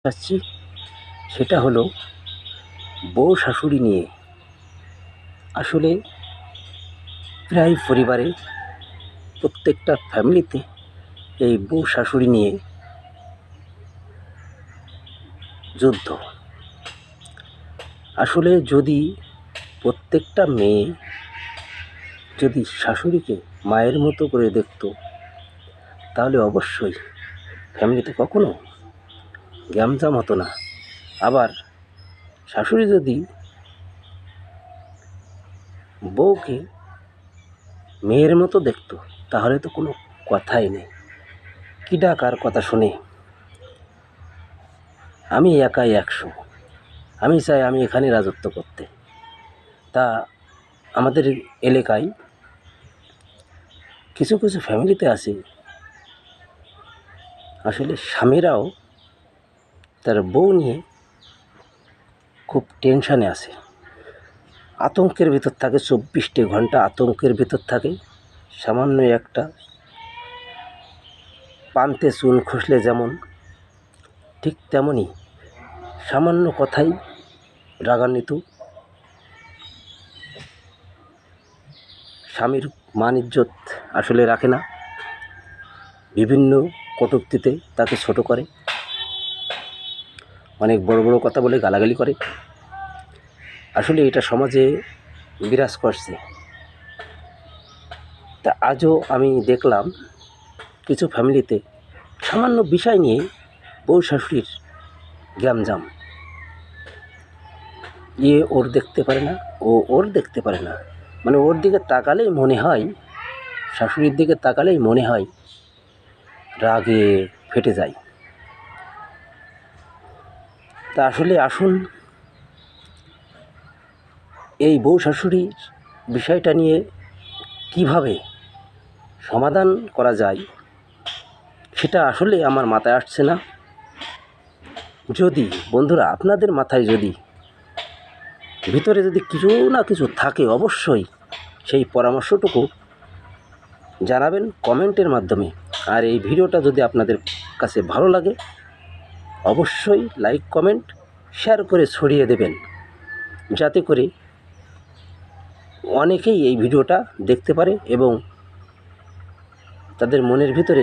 আসছি, সেটা হলো বউ শাশুড়ি নিয়ে। আসলে প্রায় পরিবারে, প্রত্যেকটা ফ্যামিলিতে এই বউ শাশুড়ি নিয়ে যুদ্ধ। আসলে যদি প্রত্যেকটা মেয়ে যদি শাশুড়িকে মায়ের মতো করে দেখত, তাহলে অবশ্যই ফ্যামিলিতে কখনো গ্যামজাম হতো না। আবার শাশুড়ি যদি বউকে মেয়ের মতো দেখত, তাহলে তো কোনো কথাই নেই। কিডা কার কথা শুনে? আমি একাই 100, আমি চাই আমি এখানে রাজত্ব করতে। তা আমাদের এলাকায় কিছু কিছু ফ্যামিলিতে আছে, আসলে স্বামীরাও তার বউ নিয়ে খুব টেনশানে আছে, আতঙ্কের ভিতর থাকে, 24টি ঘন্টা আতঙ্কের ভিতর থাকে। সামান্য একটা পান্তে চুন খসলে যেমন, ঠিক তেমনই সামান্য কথাই রাগান্বিত, স্বামীর মান ইজ্জত আসলে রাখে না, বিভিন্ন কটূক্তিতে তাকে ছোট করে, অনেক বড় বড় কথা বলে গালাগালি করে। আসলে এটা সমাজে বিরাজ করছে। তা আজও আমি দেখলাম কিছু ফ্যামিলিতে সামান্য বিষয় নিয়ে বউ শাশুড়ির গ্যামজাম। ওর দেখতে পারে না, ও ওর দেখতে পারে না, মানে ওর দিকে তাকালেই মনে হয়, শাশুড়ির দিকে তাকালেই মনে হয় রাগে ফেটে যায়। তা আসলে আসুন এই বউ শাশুড়ির বিষয়টা নিয়ে কিভাবে সমাধান করা যায়, সেটা আসলে আমার মাথায় আসছে না। যদি বন্ধুরা আপনাদের মাথায় যদি ভিতরে যদি কিছু না কিছু থাকে, অবশ্যই সেই পরামর্শটুকু জানাবেন কমেন্টের মাধ্যমে। আর এই ভিডিওটা যদি আপনাদের কাছে ভালো লাগে, অবশ্যই লাইক কমেন্ট শেয়ার করে ছড়িয়ে দেবেন, যাতে করে অনেকেই এই ভিডিওটা দেখতে পারে এবং তাদের মনের ভিতরে